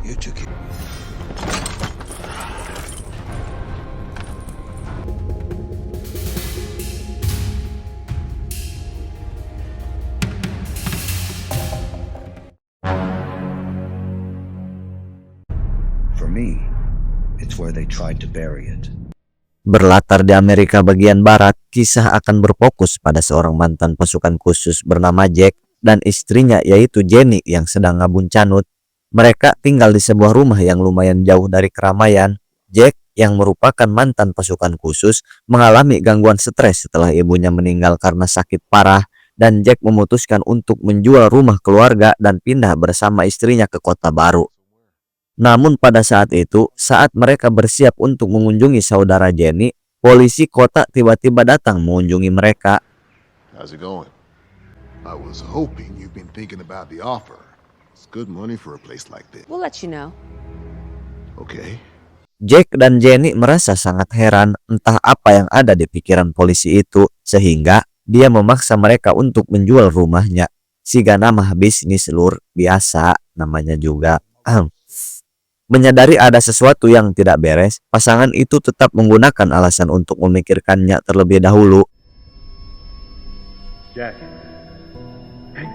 You took it. For me, it's where they tried to bury it. Berlatar di Amerika bagian barat, kisah akan berfokus pada seorang mantan pasukan khusus bernama Jack dan istrinya yaitu Jenny yang sedang ngabuncanut. Mereka tinggal di sebuah rumah yang lumayan jauh dari keramaian. Jack yang merupakan mantan pasukan khusus mengalami gangguan stres setelah ibunya meninggal karena sakit parah dan Jack memutuskan untuk menjual rumah keluarga dan pindah bersama istrinya ke kota baru. Namun pada saat itu, saat mereka bersiap untuk mengunjungi saudara Jenny, polisi kota tiba-tiba datang mengunjungi mereka. How's it going? I was hoping you've been thinking about the offer. It's good money for a place like this. We'll let you know. Okay. Jack dan Jenny merasa sangat heran entah apa yang ada di pikiran polisi itu, sehingga dia memaksa mereka untuk menjual rumahnya. Siga nama bisnis lur, biasa namanya juga. Menyadari ada sesuatu yang tidak beres, pasangan itu tetap menggunakan alasan untuk memikirkannya terlebih dahulu. Jack. Hey,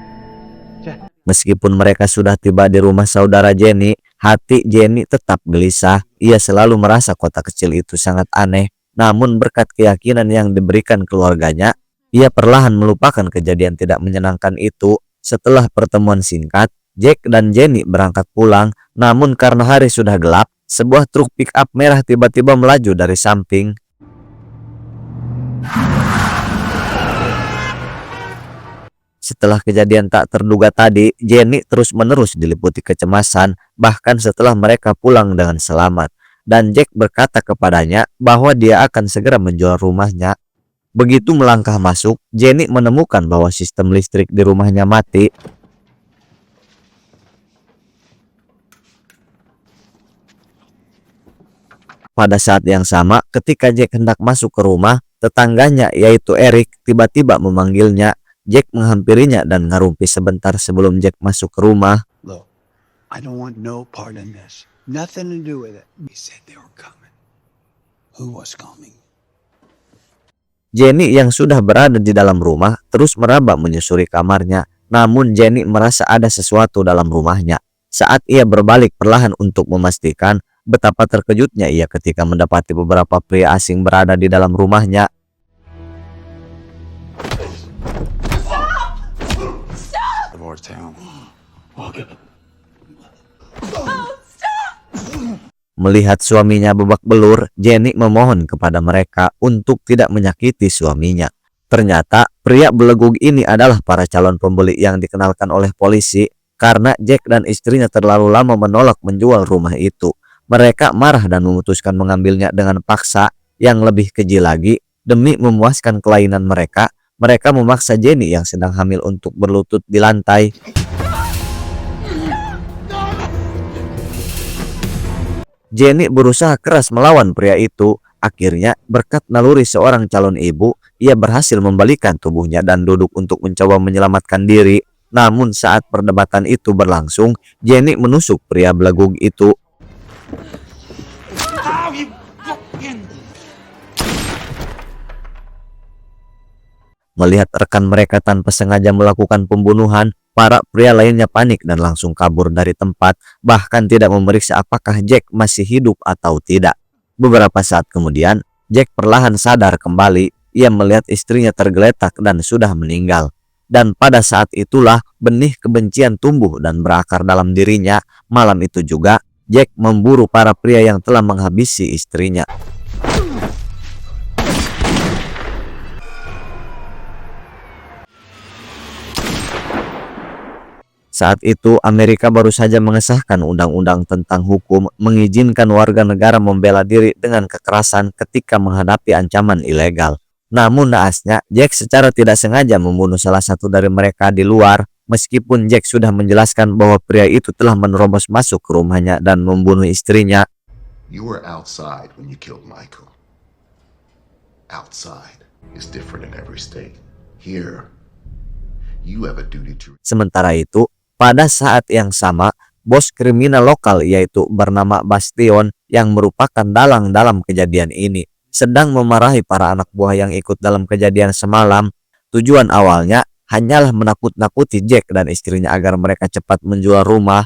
Jack. Meskipun mereka sudah tiba di rumah saudara Jenny, hati Jenny tetap gelisah. Ia selalu merasa kota kecil itu sangat aneh. Namun berkat keyakinan yang diberikan keluarganya, ia perlahan melupakan kejadian tidak menyenangkan itu. Setelah pertemuan singkat, Jack dan Jenny berangkat pulang. Namun karena hari sudah gelap, sebuah truk pick-up merah tiba-tiba melaju dari samping. Setelah kejadian tak terduga tadi, Jenny terus-menerus diliputi kecemasan, bahkan setelah mereka pulang dengan selamat. Dan Jack berkata kepadanya bahwa dia akan segera menjual rumahnya. Begitu melangkah masuk, Jenny menemukan bahwa sistem listrik di rumahnya mati. Pada saat yang sama, ketika Jack hendak masuk ke rumah, tetangganya yaitu Eric tiba-tiba memanggilnya. Jack menghampirinya dan ngarumpi sebentar sebelum Jack masuk ke rumah. Look, I don't want no part in this. Nothing to do with it. He said they were coming. Who was coming? Jenny yang sudah berada di dalam rumah terus meraba menyusuri kamarnya. Namun Jenny merasa ada sesuatu dalam rumahnya. Saat ia berbalik perlahan untuk memastikan, betapa terkejutnya ia ketika mendapati beberapa pria asing berada di dalam rumahnya. Melihat suaminya babak belur, Jenny memohon kepada mereka untuk tidak menyakiti suaminya. Ternyata pria belegug ini adalah para calon pembeli yang dikenalkan oleh polisi karena Jack dan istrinya terlalu lama menolak menjual rumah itu. Mereka marah dan memutuskan mengambilnya dengan paksa. Yang lebih keji lagi, demi memuaskan kelainan mereka, mereka memaksa Jenny yang sedang hamil untuk berlutut di lantai. Jenny berusaha keras melawan pria itu. Akhirnya, berkat naluri seorang calon ibu, ia berhasil membalikan tubuhnya dan duduk untuk mencoba menyelamatkan diri. Namun saat perdebatan itu berlangsung, Jenny menusuk pria belegug itu. Melihat rekan mereka tanpa sengaja melakukan pembunuhan, para pria lainnya panik dan langsung kabur dari tempat, bahkan tidak memeriksa apakah Jack masih hidup atau tidak. Beberapa saat kemudian, Jack perlahan sadar kembali. Ia melihat istrinya tergeletak dan sudah meninggal. Dan pada saat itulah benih kebencian tumbuh dan berakar dalam dirinya. Malam itu juga, Jack memburu para pria yang telah menghabisi istrinya. Saat itu, Amerika baru saja mengesahkan undang-undang tentang hukum mengizinkan warga negara membela diri dengan kekerasan ketika menghadapi ancaman ilegal. Namun naasnya, Jack secara tidak sengaja membunuh salah satu dari mereka di luar, meskipun Jack sudah menjelaskan bahwa pria itu telah menerobos masuk ke rumahnya dan membunuh istrinya. You were outside when you killed Michael. Outside is different in every state. Here, you have a duty to... Sementara itu, pada saat yang sama, bos kriminal lokal yaitu bernama Bastion yang merupakan dalang dalam kejadian ini, sedang memarahi para anak buah yang ikut dalam kejadian semalam. Tujuan awalnya hanyalah menakut-nakuti Jack dan istrinya agar mereka cepat menjual rumah.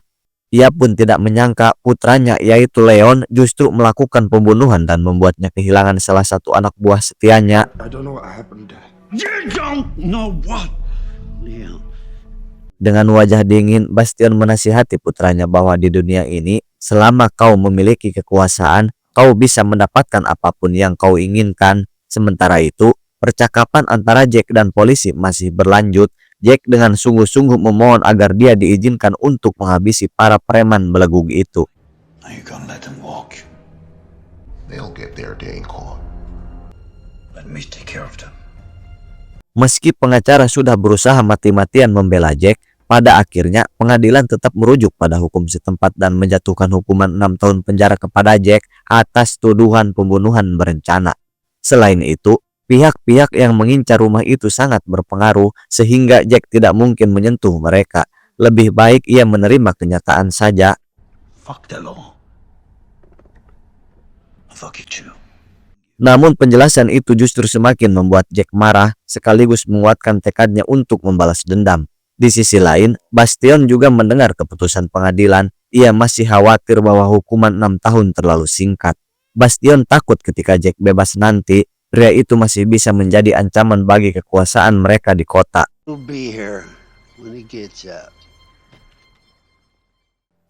Ia pun tidak menyangka putranya yaitu Leon justru melakukan pembunuhan dan membuatnya kehilangan salah satu anak buah setianya. I don't know what happened. You don't know what, Leon. Dengan wajah dingin, Bastion menasihati putranya bahwa di dunia ini, selama kau memiliki kekuasaan, kau bisa mendapatkan apapun yang kau inginkan. Sementara itu, percakapan antara Jack dan polisi masih berlanjut. Jack dengan sungguh-sungguh memohon agar dia diizinkan untuk menghabisi para preman belenggu itu. Are you gonna let them walk? They'll get their day in court. Let me take care of them. Meski pengacara sudah berusaha mati-matian membela Jack, pada akhirnya pengadilan tetap merujuk pada hukum setempat dan menjatuhkan hukuman 6 tahun penjara kepada Jack atas tuduhan pembunuhan berencana. Selain itu, pihak-pihak yang mengincar rumah itu sangat berpengaruh sehingga Jack tidak mungkin menyentuh mereka. Lebih baik ia menerima kenyataan saja. Fuck the law. Fuck it too. Namun penjelasan itu justru semakin membuat Jack marah sekaligus menguatkan tekadnya untuk membalas dendam. Di sisi lain, Bastion juga mendengar keputusan pengadilan. Ia masih khawatir bahwa hukuman 6 tahun terlalu singkat. Bastion takut ketika Jack bebas nanti, pria itu masih bisa menjadi ancaman bagi kekuasaan mereka di kota. We'll be here when he gets out.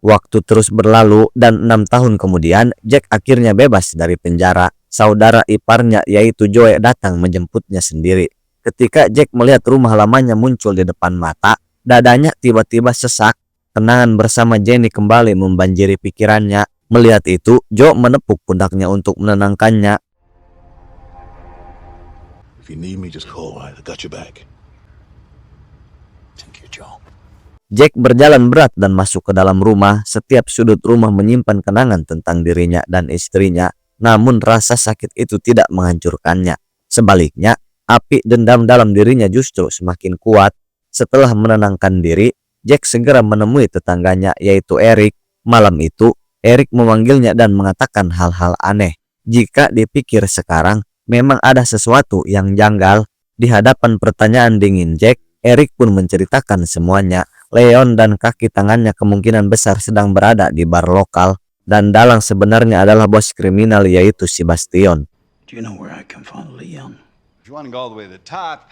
Waktu terus berlalu dan 6 tahun kemudian Jack akhirnya bebas dari penjara. Saudara iparnya yaitu Joe datang menjemputnya sendiri. Ketika Jack melihat rumah lamanya muncul di depan mata, dadanya tiba-tiba sesak. Kenangan bersama Jenny kembali membanjiri pikirannya. Melihat itu, Joe menepuk pundaknya untuk menenangkannya. If you need me, just call. I got your back. Thank you, Joe. Jack berjalan berat dan masuk ke dalam rumah. Setiap sudut rumah menyimpan kenangan tentang dirinya dan istrinya. Namun rasa sakit itu tidak menghancurkannya. Sebaliknya, api dendam dalam dirinya justru semakin kuat. Setelah menenangkan diri, Jack segera menemui tetangganya yaitu Eric. Malam itu, Eric memanggilnya dan mengatakan hal-hal aneh. Jika dipikir sekarang, memang ada sesuatu yang janggal. Di hadapan pertanyaan dingin Jack, Eric pun menceritakan semuanya. Leon dan kaki tangannya kemungkinan besar sedang berada di bar lokal. Dan dalang sebenarnya adalah bos kriminal yaitu si Bastion. Do you know where I can find Leon? If you want to go all the way to the top,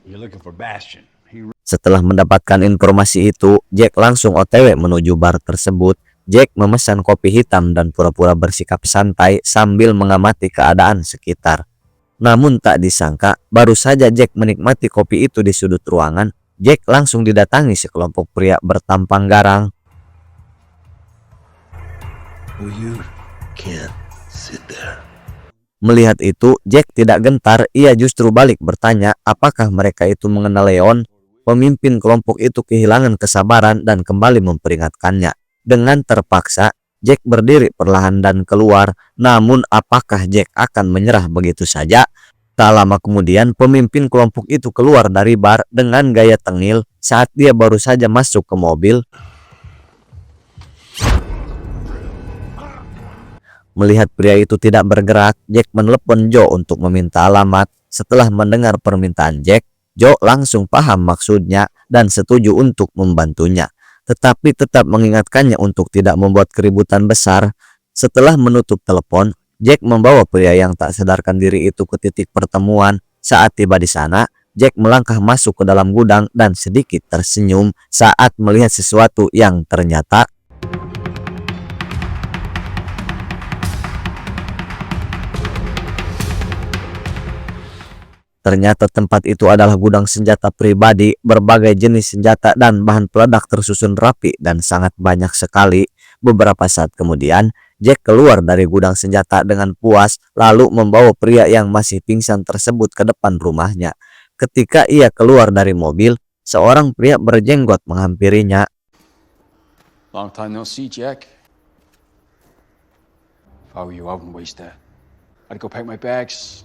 you're looking for Bastion. Setelah mendapatkan informasi itu, Jack langsung OTW menuju bar tersebut. Jack memesan kopi hitam dan pura-pura bersikap santai sambil mengamati keadaan sekitar. Namun tak disangka, baru saja Jack menikmati kopi itu di sudut ruangan, Jack langsung didatangi sekelompok pria bertampang garang. Well, you can't sit there. Melihat itu, Jack tidak gentar, ia justru balik bertanya apakah mereka itu mengenal Leon. Pemimpin kelompok itu kehilangan kesabaran dan kembali memperingatkannya. Dengan terpaksa, Jack berdiri perlahan dan keluar. Namun apakah Jack akan menyerah begitu saja? Tak lama kemudian, pemimpin kelompok itu keluar dari bar dengan gaya tengil saat dia baru saja masuk ke mobil. Melihat pria itu tidak bergerak, Jack menelepon Joe untuk meminta alamat. Setelah mendengar permintaan Jack, Joe langsung paham maksudnya dan setuju untuk membantunya. Tetapi tetap mengingatkannya untuk tidak membuat keributan besar. Setelah menutup telepon, Jack membawa pria yang tak sadarkan diri itu ke titik pertemuan. Saat tiba di sana, Jack melangkah masuk ke dalam gudang dan sedikit tersenyum saat melihat sesuatu yang ternyata tempat itu adalah gudang senjata pribadi. Berbagai jenis senjata dan bahan peledak tersusun rapi dan sangat banyak sekali. Beberapa saat kemudian, Jack keluar dari gudang senjata dengan puas, lalu membawa pria yang masih pingsan tersebut ke depan rumahnya. Ketika ia keluar dari mobil, seorang pria berjenggot menghampirinya. Long time no see, Jack. If I were you, I wouldn't waste that. I'd go pack my bags,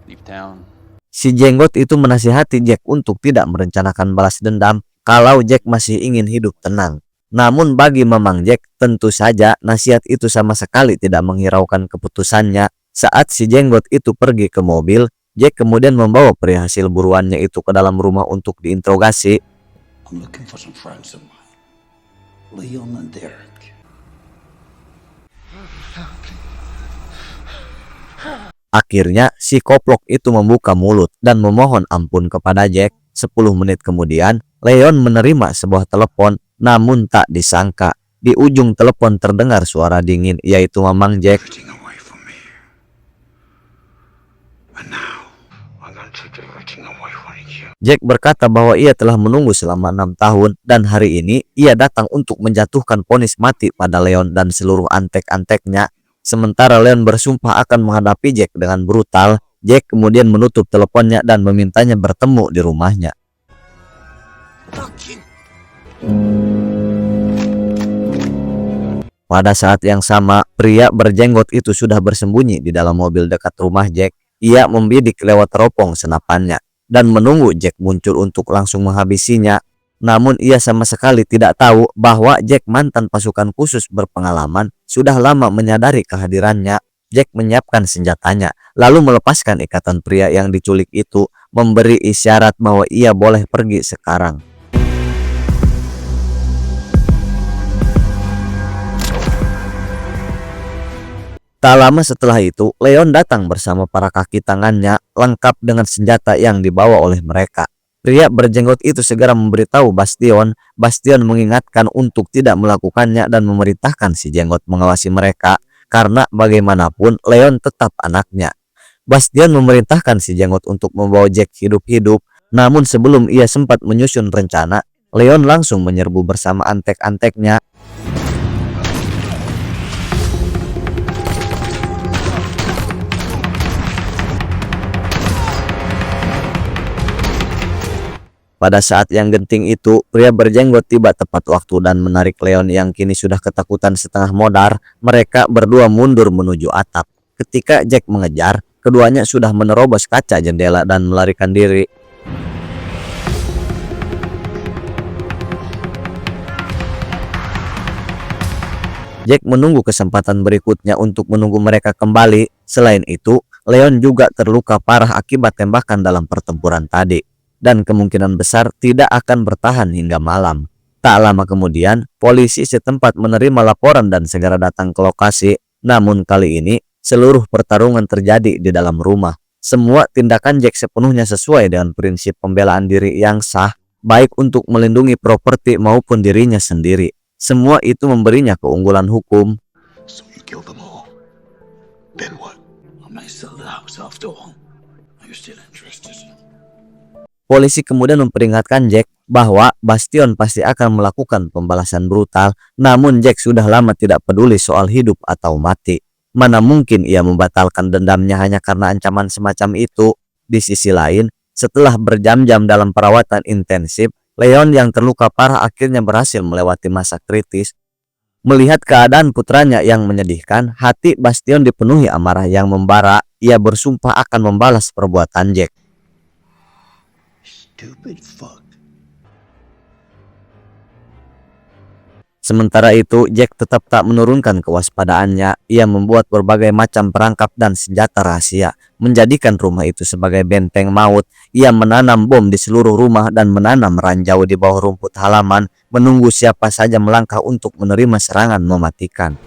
leave town. Si jenggot itu menasihati Jack untuk tidak merencanakan balas dendam kalau Jack masih ingin hidup tenang. Namun bagi Mamang Jack, tentu saja nasihat itu sama sekali tidak menghiraukan keputusannya. Saat si jenggot itu pergi ke mobil, Jack kemudian membawa pria hasil buruannya itu ke dalam rumah untuk diinterogasi. I'm looking for some friends of mine. Leon and Derek. Akhirnya si koplok itu membuka mulut dan memohon ampun kepada Jack. 10 menit kemudian, Leon menerima sebuah telepon, namun tak disangka di ujung telepon terdengar suara dingin, yaitu Mamang Jack. Everything away from me. And now, I'm gonna take everything away from you. Jack berkata bahwa ia telah menunggu selama 6 tahun dan hari ini ia datang untuk menjatuhkan vonis mati pada Leon dan seluruh antek-anteknya. Sementara Leon bersumpah akan menghadapi Jack dengan brutal, Jack kemudian menutup teleponnya dan memintanya bertemu di rumahnya. Pada saat yang sama, pria berjenggot itu sudah bersembunyi di dalam mobil dekat rumah Jack. Ia membidik lewat teropong senapannya dan menunggu Jack muncul untuk langsung menghabisinya. Namun ia sama sekali tidak tahu bahwa Jack, mantan pasukan khusus berpengalaman, sudah lama menyadari kehadirannya. Jack menyiapkan senjatanya, lalu melepaskan ikatan pria yang diculik itu, memberi isyarat bahwa ia boleh pergi sekarang. Tak lama setelah itu, Leon datang bersama para kaki tangannya, lengkap dengan senjata yang dibawa oleh mereka. Pria berjenggot itu segera memberitahu Bastion. Bastion mengingatkan untuk tidak melakukannya dan memerintahkan si jenggot mengawasi mereka, karena bagaimanapun Leon tetap anaknya. Bastion memerintahkan si jenggot untuk membawa Jack hidup-hidup, namun sebelum ia sempat menyusun rencana, Leon langsung menyerbu bersama antek-anteknya. Pada saat yang genting itu, pria berjenggot tiba tepat waktu dan menarik Leon yang kini sudah ketakutan setengah modar. Mereka berdua mundur menuju atap. Ketika Jack mengejar, keduanya sudah menerobos kaca jendela dan melarikan diri. Jack menunggu kesempatan berikutnya untuk menunggu mereka kembali. Selain itu, Leon juga terluka parah akibat tembakan dalam pertempuran tadi, dan kemungkinan besar tidak akan bertahan hingga malam. Tak lama kemudian, polisi setempat menerima laporan dan segera datang ke lokasi. Namun kali ini, seluruh pertarungan terjadi di dalam rumah. Semua tindakan Jack sepenuhnya sesuai dengan prinsip pembelaan diri yang sah, baik untuk melindungi properti maupun dirinya sendiri. Semua itu memberinya keunggulan hukum. So you killed them all. Then what? I might sell the house after all. Are you still interested? Polisi kemudian memperingatkan Jack bahwa Bastion pasti akan melakukan pembalasan brutal, namun Jack sudah lama tidak peduli soal hidup atau mati. Mana mungkin ia membatalkan dendamnya hanya karena ancaman semacam itu. Di sisi lain, setelah berjam-jam dalam perawatan intensif, Leon yang terluka parah akhirnya berhasil melewati masa kritis. Melihat keadaan putranya yang menyedihkan, hati Bastion dipenuhi amarah yang membara. Ia bersumpah akan membalas perbuatan Jack. Stupid fuck. Sementara itu, Jack tetap tak menurunkan kewaspadaannya. Ia membuat berbagai macam perangkap dan senjata rahasia, menjadikan rumah itu sebagai benteng maut. Ia menanam bom di seluruh rumah dan menanam ranjau di bawah rumput halaman, menunggu siapa saja melangkah untuk menerima serangan mematikan.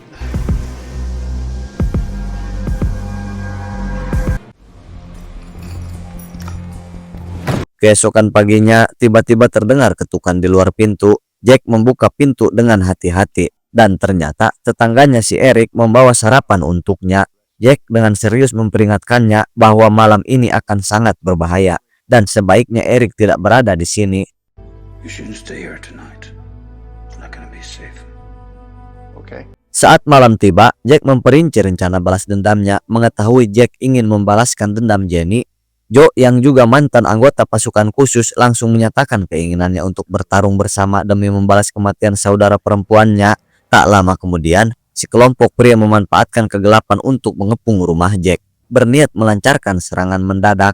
Keesokan paginya, tiba-tiba terdengar ketukan di luar pintu. Jack membuka pintu dengan hati-hati, dan ternyata tetangganya si Eric membawa sarapan untuknya. Jack dengan serius memperingatkannya bahwa malam ini akan sangat berbahaya, dan sebaiknya Eric tidak berada di sini. You shouldn't stay here tonight. It's not gonna be safe. Okay. Saat malam tiba, Jack memperinci rencana balas dendamnya. Mengetahui Jack ingin membalaskan dendam Jenny, Joe yang juga mantan anggota pasukan khusus langsung menyatakan keinginannya untuk bertarung bersama demi membalas kematian saudara perempuannya. Tak lama kemudian, si kelompok pria memanfaatkan kegelapan untuk mengepung rumah Jack, berniat melancarkan serangan mendadak.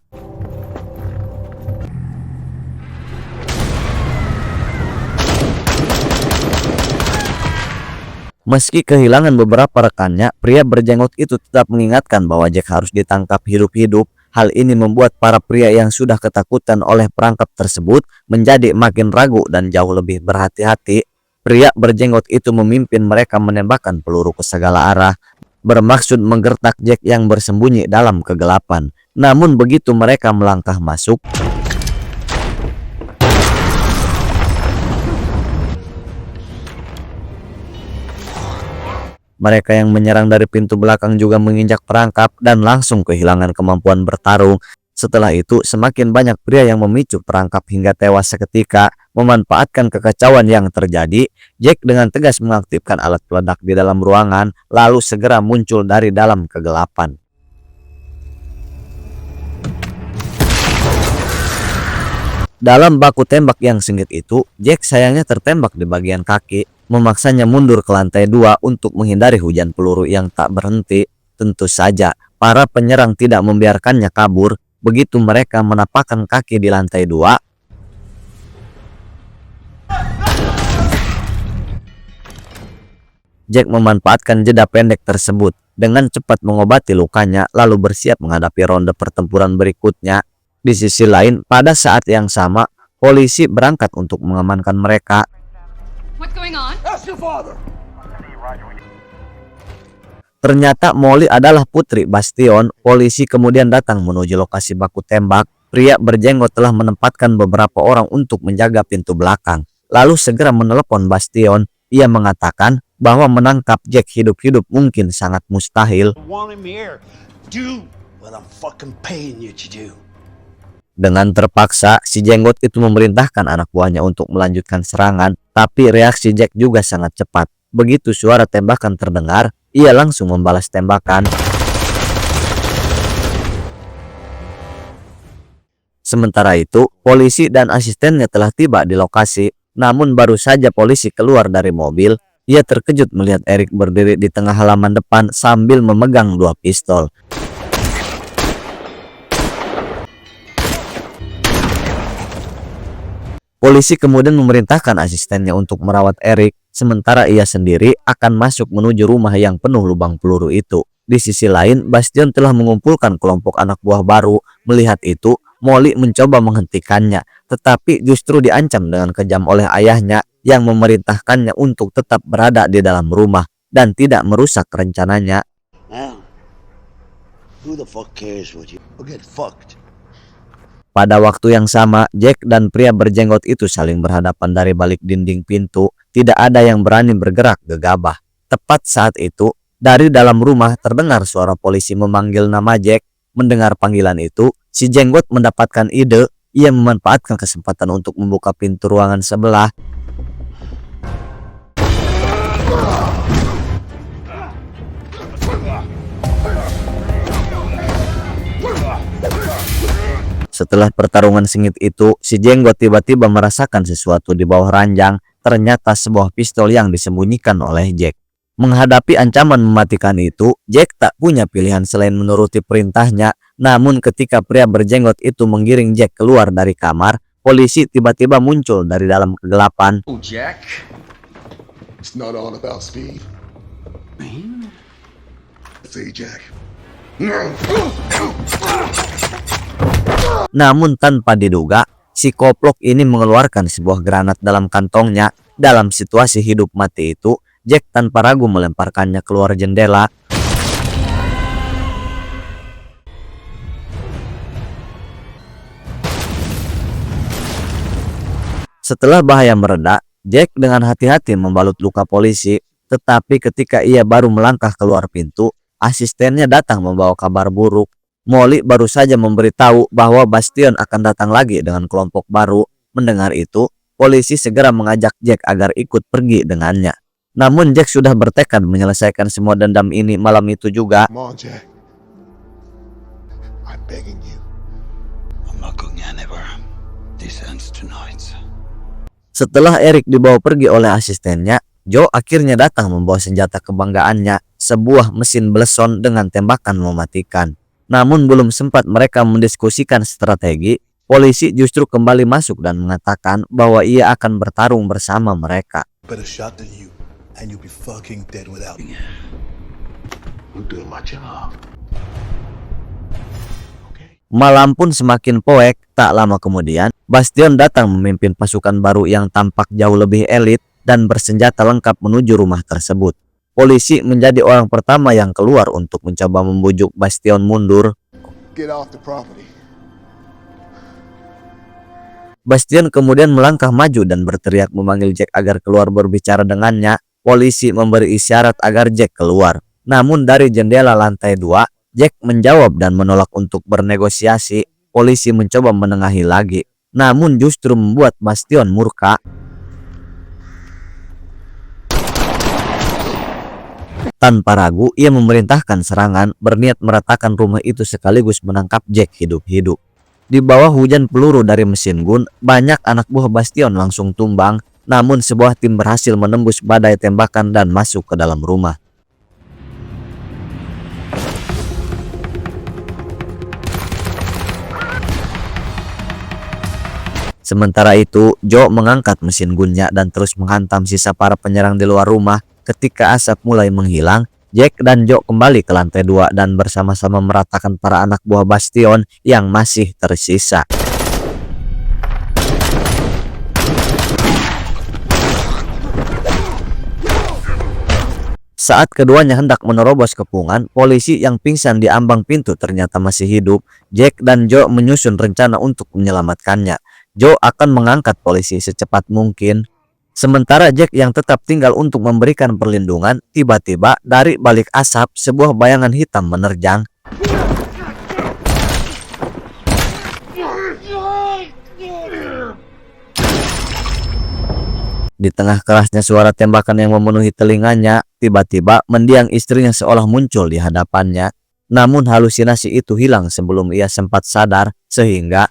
Meski kehilangan beberapa rekannya, pria berjenggot itu tetap mengingatkan bahwa Jack harus ditangkap hidup-hidup. Hal ini membuat para pria yang sudah ketakutan oleh perangkap tersebut menjadi makin ragu dan jauh lebih berhati-hati. Pria berjenggot itu memimpin mereka menembakkan peluru ke segala arah, bermaksud menggertak Jack yang bersembunyi dalam kegelapan. Namun begitu mereka melangkah masuk, mereka yang menyerang dari pintu belakang juga menginjak perangkap dan langsung kehilangan kemampuan bertarung. Setelah itu, semakin banyak pria yang memicu perangkap hingga tewas seketika. Memanfaatkan kekacauan yang terjadi, Jack dengan tegas mengaktifkan alat peledak di dalam ruangan, lalu segera muncul dari dalam kegelapan. Dalam baku tembak yang sengit itu, Jack sayangnya tertembak di bagian kaki, memaksanya mundur ke lantai 2 untuk menghindari hujan peluru yang tak berhenti. Tentu saja, para penyerang tidak membiarkannya kabur. Begitu mereka menapakkan kaki di lantai 2, Jack memanfaatkan jeda pendek tersebut dengan cepat mengobati lukanya, lalu bersiap menghadapi ronde pertempuran berikutnya. Di sisi lain, pada saat yang sama, polisi berangkat untuk mengamankan mereka. What's going on? Ternyata Molly adalah putri Bastion. Polisi kemudian datang menuju lokasi baku tembak. Pria berjenggot telah menempatkan beberapa orang untuk menjaga pintu belakang, lalu segera menelepon Bastion. Ia mengatakan bahwa menangkap Jack hidup-hidup mungkin sangat mustahil. Want him here. Do what I'm fucking paying you to do. Dengan terpaksa, si jenggot itu memerintahkan anak buahnya untuk melanjutkan serangan, tapi reaksi Jack juga sangat cepat. Begitu suara tembakan terdengar, ia langsung membalas tembakan. Sementara itu, polisi dan asistennya telah tiba di lokasi. Namun baru saja polisi keluar dari mobil, ia terkejut melihat Eric berdiri di tengah halaman depan sambil memegang 2 pistol. Polisi kemudian memerintahkan asistennya untuk merawat Eric, sementara ia sendiri akan masuk menuju rumah yang penuh lubang peluru itu. Di sisi lain, Bastion telah mengumpulkan kelompok anak buah baru. Melihat itu, Molly mencoba menghentikannya, tetapi justru diancam dengan kejam oleh ayahnya yang memerintahkannya untuk tetap berada di dalam rumah dan tidak merusak rencananya. Well, who the fuck cares what you get fucked? Pada waktu yang sama, Jack dan pria berjenggot itu saling berhadapan dari balik dinding pintu. Tidak ada yang berani bergerak gegabah. Tepat saat itu, dari dalam rumah terdengar suara polisi memanggil nama Jack. Mendengar panggilan itu, si jenggot mendapatkan ide. Ia memanfaatkan kesempatan untuk membuka pintu ruangan sebelah. Setelah pertarungan sengit itu, si jenggot tiba-tiba merasakan sesuatu di bawah ranjang. Ternyata sebuah pistol yang disembunyikan oleh Jack. Menghadapi ancaman mematikan itu, Jack tak punya pilihan selain menuruti perintahnya. Namun ketika pria berjenggot itu menggiring Jack keluar dari kamar, polisi tiba-tiba muncul dari dalam kegelapan. Oh, Jack. It's not all about speed. Me? Say, Jack. Namun tanpa diduga, si koplok ini mengeluarkan sebuah granat dalam kantongnya. Dalam situasi hidup mati itu, Jack tanpa ragu melemparkannya keluar jendela. Setelah bahaya mereda, Jack dengan hati-hati membalut luka polisi. Tetapi ketika ia baru melangkah keluar pintu, asistennya datang membawa kabar buruk. Molly baru saja memberitahu bahwa Bastion akan datang lagi dengan kelompok baru. Mendengar itu, polisi segera mengajak Jack agar ikut pergi dengannya. Namun Jack sudah bertekad menyelesaikan semua dendam ini malam itu juga. Come on, Jack. I'm begging you. I'm not going anywhere. This ends tonight. Setelah Eric dibawa pergi oleh asistennya, Joe akhirnya datang membawa senjata kebanggaannya, sebuah mesin Beleson dengan tembakan mematikan. Namun belum sempat mereka mendiskusikan strategi, polisi justru kembali masuk dan mengatakan bahwa ia akan bertarung bersama mereka. Better shot than you. and you'll be fucking dead without me. I'm doing my job. Malam pun semakin poek. Tak lama kemudian, Bastion datang memimpin pasukan baru yang tampak jauh lebih elit dan bersenjata lengkap menuju rumah tersebut. Polisi menjadi orang pertama yang keluar untuk mencoba membujuk Bastion mundur. Get off the property. Bastion kemudian melangkah maju dan berteriak memanggil Jack agar keluar berbicara dengannya. Polisi memberi isyarat agar Jack keluar. Namun dari jendela lantai 2, Jack menjawab dan menolak untuk bernegosiasi. Polisi mencoba menengahi lagi, namun justru membuat Bastion murka. Tanpa ragu, ia memerintahkan serangan, berniat meratakan rumah itu sekaligus menangkap Jack hidup-hidup. Di bawah hujan peluru dari mesin gun, banyak anak buah Bastion langsung tumbang, namun sebuah tim berhasil menembus badai tembakan dan masuk ke dalam rumah. Sementara itu, Joe mengangkat mesin gunnya dan terus menghantam sisa para penyerang di luar rumah. Ketika asap mulai menghilang, Jack dan Joe kembali ke lantai 2 dan bersama-sama meratakan para anak buah Bastion yang masih tersisa. Saat keduanya hendak menerobos kepungan, polisi yang pingsan di ambang pintu ternyata masih hidup. Jack dan Joe menyusun rencana untuk menyelamatkannya. Joe akan mengangkat polisi secepat mungkin. Sementara Jack yang tetap tinggal untuk memberikan perlindungan, tiba-tiba dari balik asap sebuah bayangan hitam menerjang. Di tengah kerasnya suara tembakan yang memenuhi telinganya, tiba-tiba mendiang istrinya seolah muncul di hadapannya. Namun halusinasi itu hilang sebelum ia sempat sadar, sehingga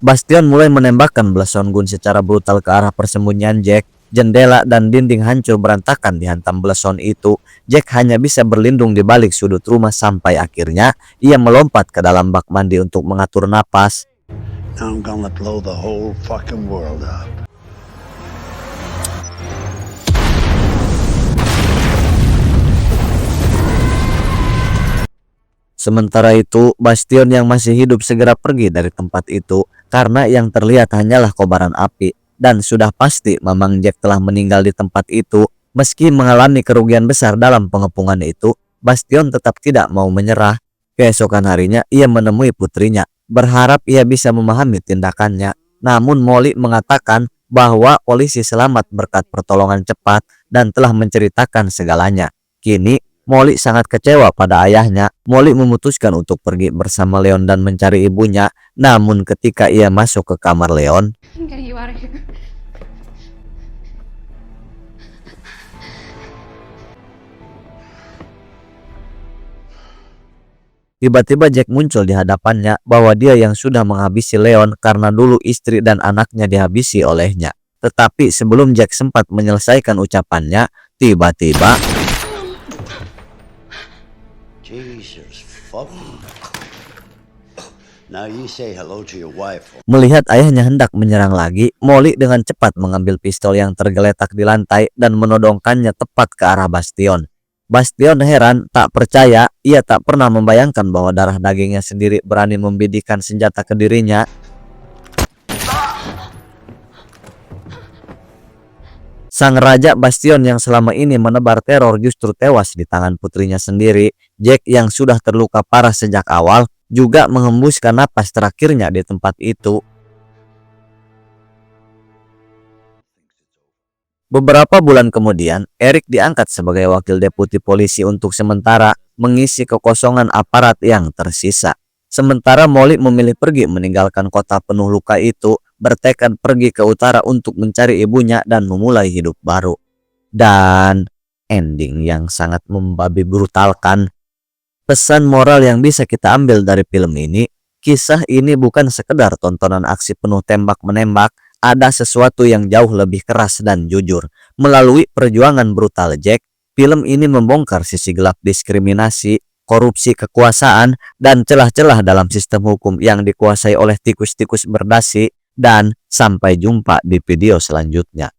Bastion mulai menembakkan belasan gun secara brutal ke arah persembunyian Jack. Jendela dan dinding hancur berantakan dihantam belasan itu. Jack hanya bisa berlindung di balik sudut rumah sampai akhirnya ia melompat ke dalam bak mandi untuk mengatur napas. Now I'm gonna blow the whole fucking world up. Sementara itu, Bastion yang masih hidup segera pergi dari tempat itu karena yang terlihat hanyalah kobaran api, dan sudah pasti Mamang Jack telah meninggal di tempat itu. Meski mengalami kerugian besar dalam pengepungan itu, Bastion tetap tidak mau menyerah. Keesokan harinya ia menemui putrinya, berharap ia bisa memahami tindakannya. Namun Molly mengatakan bahwa polisi selamat berkat pertolongan cepat dan telah menceritakan segalanya. Kini Molly sangat kecewa pada ayahnya. Molly memutuskan untuk pergi bersama Leon dan mencari ibunya. Namun ketika ia masuk ke kamar Leon, I'm getting you out of here. tiba-tiba Jack muncul di hadapannya bahwa dia yang sudah menghabisi Leon karena dulu istri dan anaknya dihabisi olehnya. Tetapi sebelum Jack sempat menyelesaikan ucapannya, tiba-tiba Jesus fucking. Now you say hello to your wife. melihat ayahnya hendak menyerang lagi, Molly dengan cepat mengambil pistol yang tergeletak di lantai dan menodongkannya tepat ke arah Bastion. Bastion heran, tak percaya. Ia tak pernah membayangkan bahwa darah dagingnya sendiri berani membidikan senjata ke dirinya. Sang Raja Bastion yang selama ini menebar teror justru tewas di tangan putrinya sendiri. Jack yang sudah terluka parah sejak awal juga menghembuskan napas terakhirnya di tempat itu. Beberapa bulan kemudian, Eric diangkat sebagai wakil deputi polisi untuk sementara mengisi kekosongan aparat yang tersisa. Sementara Molly memilih pergi meninggalkan kota penuh luka itu, bertekad pergi ke utara untuk mencari ibunya dan memulai hidup baru. Dan ending yang sangat membabi brutalkan. Pesan moral yang bisa kita ambil dari film ini, kisah ini bukan sekedar tontonan aksi penuh tembak-menembak, ada sesuatu yang jauh lebih keras dan jujur. Melalui perjuangan brutal Jack, film ini membongkar sisi gelap diskriminasi, korupsi kekuasaan, dan celah-celah dalam sistem hukum yang dikuasai oleh tikus-tikus berdasi. Dan sampai jumpa di video selanjutnya.